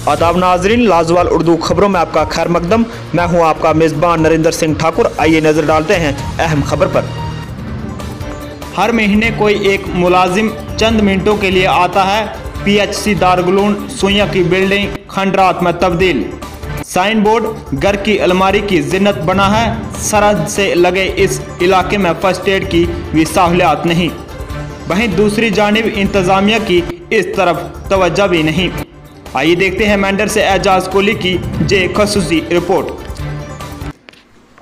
आदाब नाजरीन, लाजवाल उर्दू खबरों में आपका खैर मकदम। मैं हूं आपका मेज़बान नरेंद्र सिंह ठाकुर। आइए नजर डालते हैं अहम खबर पर। हर महीने कोई एक मुलाजिम चंद मिनटों के लिए आता है। PHC दारुल सुइयां की बिल्डिंग खंडरात में तब्दील। साइन बोर्ड घर की अलमारी की जिन्नत बना है। सरहद से लगे इस इलाके में फर्स्ट एड की भी सहूलियात नहीं। वहीं दूसरी जानिब इंतजामिया की इस तरफ तवज्जो भी नहीं। आइए देखते हैं मेंढर से एजाज कोहली की जे खसूसी रिपोर्ट।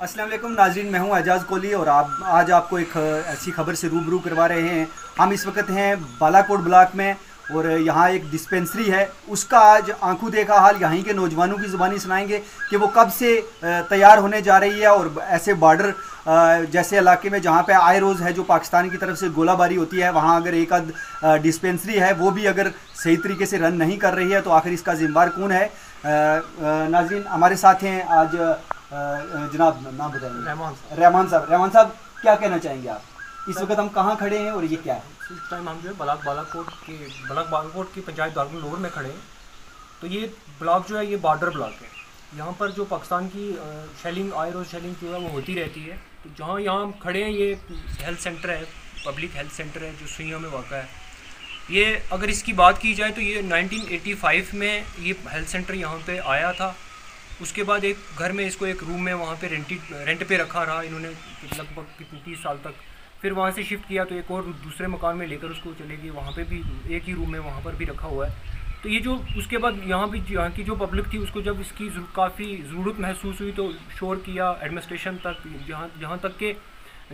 अस्सलाम वालेकुम नाजरीन, मैं हूं एजाज कोहली और आज आपको एक ऐसी खबर से रूबरू करवा रहे हैं। हम इस वक्त हैं बालाकोट ब्लॉक में और यहाँ एक डिस्पेंसरी है, उसका आज आंखों देखा हाल यहाँ के नौजवानों की ज़ुबानी सुनाएंगे कि वो कब से तैयार होने जा रही है। और ऐसे बॉर्डर जैसे इलाके में जहाँ पे आए रोज़ है जो पाकिस्तान की तरफ से गोलाबारी होती है, वहाँ अगर एक आध डिस्पेंसरी है वो भी अगर सही तरीके से रन नहीं कर रही है तो आखिर इसका जिम्मेदार कौन है। नाज़रीन हमारे साथ हैं आज जनाब, नाम बताएंगे। रहमान साहब क्या कहना चाहेंगे आप? इस वक्त हम कहाँ खड़े हैं और ये क्या है? इस टाइम हम जो है बालाकोट की पंचायत दारुल में खड़े हैं। तो ये ब्लॉक जो है ये बॉर्डर ब्लॉक है। यहाँ पर जो पाकिस्तान की शेलिंग आए रोज़ शेलिंग जो है वो होती रहती है। तो जहाँ यहाँ हम खड़े हैं ये हेल्थ सेंटर है, पब्लिक हेल्थ सेंटर है जो सुइयां में वाक़ा है। ये अगर इसकी बात की जाए तो ये 1985 में ये हेल्थ सेंटर यहाँ पे आया था। उसके बाद एक घर में इसको एक रूम में वहाँ पे रेंट पे रखा रहा इन्होंने लगभग 30 साल तक। फिर वहाँ से शिफ्ट किया तो एक और दूसरे मकान में लेकर उसको चले गए, वहाँ पे भी एक ही रूम में वहाँ पर भी रखा हुआ है। तो ये जो उसके बाद यहाँ की जो पब्लिक थी उसको जब इसकी काफ़ी ज़रूरत महसूस हुई तो शोर किया एडमिनिस्ट्रेशन तक, जहाँ तक के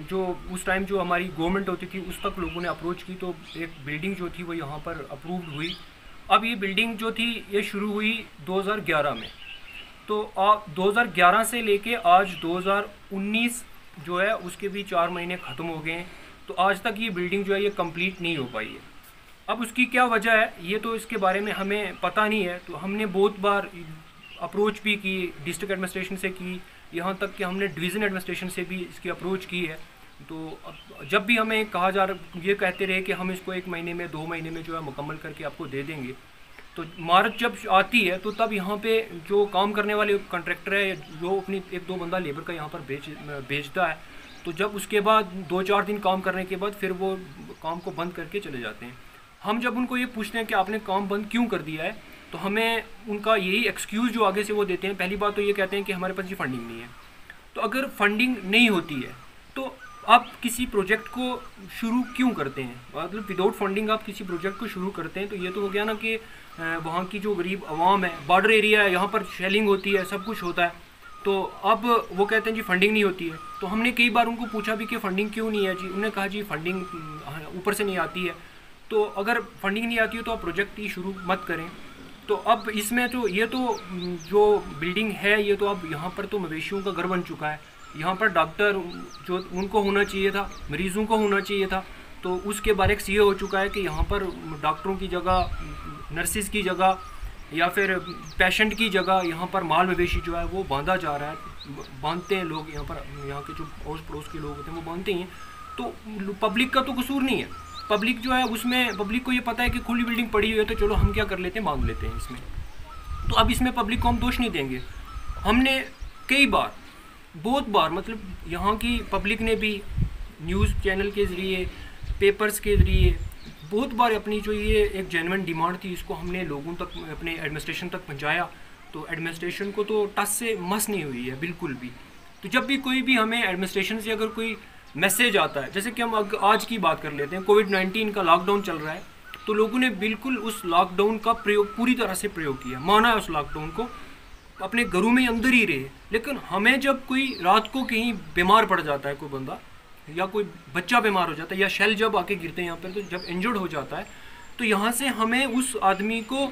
जो उस टाइम जो हमारी गवर्नमेंट होती थी उस तक लोगों ने अप्रोच की तो एक बिल्डिंग जो थी वो यहाँ पर अप्रूव्ड हुई। अब ये बिल्डिंग जो थी ये शुरू हुई 2011 में। तो 2011 से लेके आज 2019 जो है उसके भी 4 महीने ख़त्म हो गए हैं। तो आज तक ये बिल्डिंग जो है ये कंप्लीट नहीं हो पाई है। अब उसकी क्या वजह है ये तो इसके बारे में हमें पता नहीं है। तो हमने बहुत बार अप्रोच भी की, डिस्ट्रिक्ट एडमिनिस्ट्रेशन से की, यहाँ तक कि हमने डिवीज़न एडमिनिस्ट्रेशन से भी इसकी अप्रोच की है। तो जब भी हमें कहा जा रहा, ये कहते रहे कि हम इसको 1 महीने में 2 महीने में जो है मुकम्मल करके आपको दे देंगे। तो मार्च जब आती है तो तब यहाँ पे जो काम करने वाले कॉन्ट्रैक्टर है जो अपनी 1-2 बंदा लेबर का यहाँ पर भेजता है, तो जब उसके बाद 2-4 दिन काम करने के बाद फिर वो काम को बंद करके चले जाते हैं। हम जब उनको ये पूछते हैं कि आपने काम बंद क्यों कर दिया है तो हमें उनका यही एक्सक्यूज़ जो आगे से वो देते हैं, पहली बात तो ये कहते हैं कि हमारे पास ये फंडिंग नहीं है। तो अगर फंडिंग नहीं होती है तो आप किसी प्रोजेक्ट को शुरू क्यों करते हैं? मतलब विदाउट फंडिंग आप किसी प्रोजेक्ट को शुरू करते हैं तो ये तो हो गया ना कि वहाँ की जो गरीब आवाम है, बॉर्डर एरिया है, यहाँ पर शेलिंग होती है, सब कुछ होता है। तो अब वो कहते हैं जी फंडिंग नहीं होती है। तो हमने कई बार उनको पूछा भी कि फ़ंडिंग क्यों नहीं है जी, उन्होंने कहा जी फंडिंग ऊपर से नहीं आती है। तो अगर फंडिंग नहीं आती है तो आप प्रोजेक्ट ही शुरू मत करें। तो अब इसमें तो ये तो जो बिल्डिंग है ये तो अब यहाँ पर तो मवेशियों का घर बन चुका है। यहाँ पर डॉक्टर जो उनको होना चाहिए था, मरीज़ों को होना चाहिए था, तो उसके बारक्स ये हो चुका है कि यहाँ पर डॉक्टरों की जगह, नर्सिस की जगह या फिर पेशेंट की जगह यहाँ पर माल मवेशी जो है वो बांधा जा रहा है। बांधते हैं लोग यहाँ पर, यहाँ के जो अड़ोस पड़ोस के लोग होते हैं वो बांधते हैं। तो पब्लिक का तो कसूर नहीं है। पब्लिक जो है उसमें पब्लिक को ये पता है कि खुली बिल्डिंग पड़ी हुई है तो चलो हम क्या कर लेते हैं, बांध लेते हैं इसमें। तो अब इसमें पब्लिक को हम दोष नहीं देंगे। हमने कई बार, बहुत बार, मतलब यहाँ की पब्लिक ने भी न्यूज़ चैनल के ज़रिए, पेपर्स के ज़रिए बहुत बार अपनी जो ये एक जेन्युइन डिमांड थी इसको हमने लोगों तक, अपने एडमिनिस्ट्रेशन तक पहुँचाया। तो एडमिनिस्ट्रेशन को तो टस से मस नहीं हुई है बिल्कुल भी। तो जब भी कोई भी हमें एडमिनिस्ट्रेशन से अगर कोई मैसेज आता है, जैसे कि हम आज की बात कर लेते हैं, कोविड-19 का लॉकडाउन चल रहा है, तो लोगों ने बिल्कुल उस लॉकडाउन का प्रयोग पूरी तरह से प्रयोग किया, माना है उस लॉकडाउन को, अपने घरों में अंदर ही रहे। लेकिन हमें जब कोई रात को कहीं बीमार पड़ जाता है, कोई बंदा या कोई बच्चा बीमार हो जाता है या शेल जब आके गिरते हैं यहाँ पर, तो जब इंजर्ड हो जाता है तो यहाँ से हमें उस आदमी को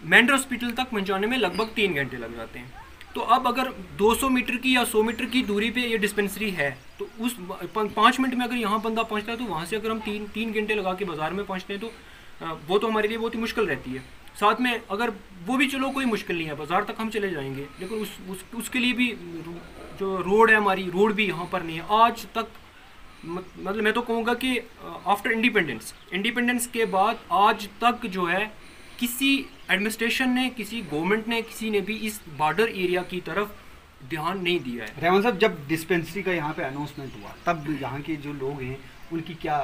मेंढर हॉस्पिटल तक पहुँचाने में लगभग 3 घंटे लग जाते हैं। तो अब अगर 200 मीटर की या 100 मीटर की दूरी पे ये डिस्पेंसरी है तो उस 5 मिनट में अगर यहाँ बंदा पहुँचता है तो वहाँ से अगर हम 3 घंटे लगा के बाज़ार में पहुँचते हैं तो वो तो हमारे लिए बहुत ही मुश्किल रहती है। साथ में अगर वो भी चलो कोई मुश्किल नहीं है, बाज़ार तक हम चले जाएंगे, लेकिन उसके लिए भी जो रोड है हमारी, रोड भी यहाँ पर नहीं है आज तक। मतलब मैं तो कहूँगा कि आफ्टर इंडिपेंडेंस के बाद आज तक जो है किसी एडमिनिस्ट्रेशन ने, किसी गवर्नमेंट ने, किसी ने भी इस बॉर्डर एरिया की तरफ ध्यान नहीं दिया है। रहमान साहब, जब डिस्पेंसरी का यहाँ पे अनाउंसमेंट हुआ तब यहाँ के जो लोग हैं उनकी क्या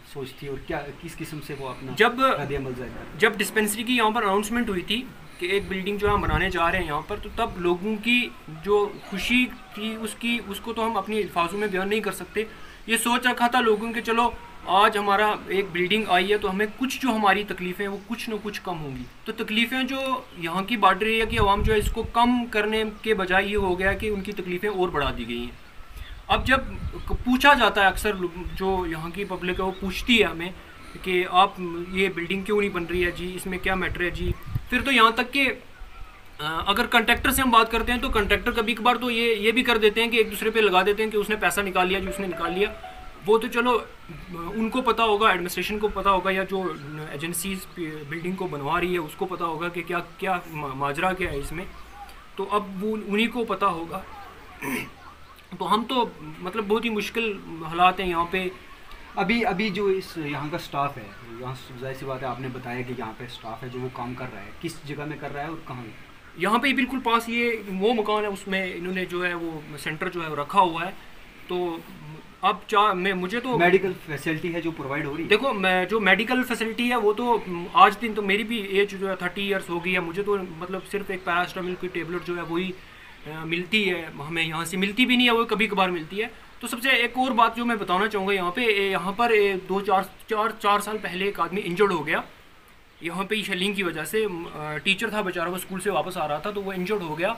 सोच थी और क्या किस किस्म से वो अपना रद्द-ए-अमल जाहिर कर रहे हैं? जब डिस्पेंसरी की यहाँ पर अनाउंसमेंट हुई थी कि एक बिल्डिंग जो हम बनाने जा रहे हैं यहाँ पर, तो तब लोगों की जो खुशी थी उसको तो हम अपनी अल्फाजों में बयान नहीं कर सकते। ये सोच रखा था लोगों के चलो आज हमारा एक बिल्डिंग आई है तो हमें कुछ जो हमारी तकलीफ़ें हैं वो कुछ ना कुछ कम होंगी। तो तकलीफ़ें जो यहाँ की बॉर्डर एरिया की आवाम जो है इसको कम करने के बजाय ये हो गया कि उनकी तकलीफ़ें और बढ़ा दी गई हैं। अब जब पूछा जाता है, अक्सर जो यहाँ की पब्लिक है वो पूछती है हमें कि आप ये बिल्डिंग क्यों नहीं बन रही है जी, इसमें क्या मैटर है जी। फिर तो यहाँ तक कि अगर कंट्रैक्टर से हम बात करते हैं तो कंट्रैक्टर कभी कभार तो ये भी कर देते हैं कि एक दूसरे पे लगा देते हैं कि उसने पैसा निकाल लिया जी, उसने निकाल लिया। वो तो चलो उनको पता होगा, एडमिनिस्ट्रेशन को पता होगा, या जो एजेंसीज बिल्डिंग को बनवा रही है उसको पता होगा कि क्या क्या माजरा क्या है इसमें, तो अब वो उन्हीं को पता होगा। तो हम तो मतलब बहुत ही मुश्किल हालात हैं यहाँ पे। अभी जो इस यहाँ का स्टाफ है, यहाँ जाहिर सी बात है आपने बताया कि यहाँ पे स्टाफ है जो वो काम कर रहा है, किस जगह में कर रहा है और कहाँ? यहाँ पे बिल्कुल पास ये वो मकान है, उसमें इन्होंने जो है वो सेंटर जो है वो रखा हुआ है। तो अब मुझे तो मेडिकल फैसिलिटी है जो प्रोवाइड हो रही है। देखो, मैं जो मेडिकल फैसिलिटी है वो तो आज दिन तो मेरी भी एज जो है 30 ईयर्स हो गई है, मुझे तो मतलब सिर्फ एक पैरासिटामोल की टेबलेट जो है वही मिलती है, हमें यहाँ से मिलती भी नहीं है, वो कभी कभार मिलती है। तो सबसे एक और बात जो मैं बताना चाहूँगा यहाँ पर 2-4 साल पहले एक आदमी इंजर्ड हो गया यहाँ पे शेलिंग की वजह से। टीचर था बेचारा, वो स्कूल से वापस आ रहा था तो वो इंजर्ड हो गया।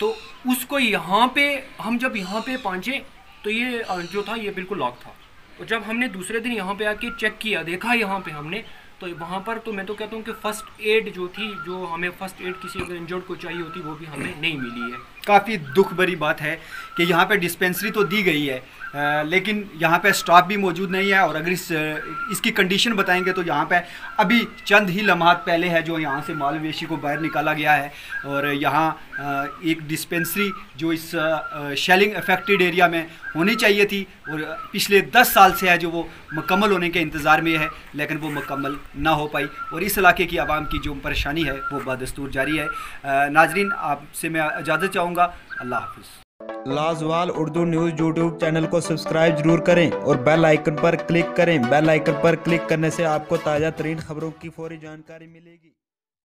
तो उसको यहाँ पे हम जब यहाँ पे पहुँचे तो ये जो था ये बिल्कुल लॉक था। और जब हमने दूसरे दिन यहाँ पे आके चेक किया, देखा यहाँ पे हमने, तो वहाँ पर तो मैं तो कहता हूँ कि फ़र्स्ट एड जो थी, जो हमें फ़र्स्ट एड किसी अगर इंजर्ड को चाहिए होती वो भी हमें नहीं मिली है। काफ़ी दुख भरी बात है कि यहाँ पे डिस्पेंसरी तो दी गई है लेकिन यहाँ पे स्टाफ भी मौजूद नहीं है। और अगर इसकी कंडीशन बताएंगे तो यहाँ पे अभी चंद ही लम्हात पहले है जो यहाँ से माल मवेशी को बाहर निकाला गया है। और यहाँ एक डिस्पेंसरी जो इस शेलिंग अफेक्टेड एरिया में होनी चाहिए थी और पिछले 10 साल से है जो वो मुकम्मल होने के इंतज़ार में है, लेकिन वो मुकम्मल ना हो पाई और इस इलाके की आवाम की जो परेशानी है वो बदस्तूर जारी है। नाजरीन, आपसे मैं इजाज़त चाहूँगा। अल्लाह हाफ़िज़। लाजवाल उर्दू न्यूज़ यूट्यूब चैनल को सब्सक्राइब जरूर करें और बेल आइकन पर क्लिक करें। बेल आइकन पर क्लिक करने से आपको ताज़ा तरीन खबरों की फौरी जानकारी मिलेगी।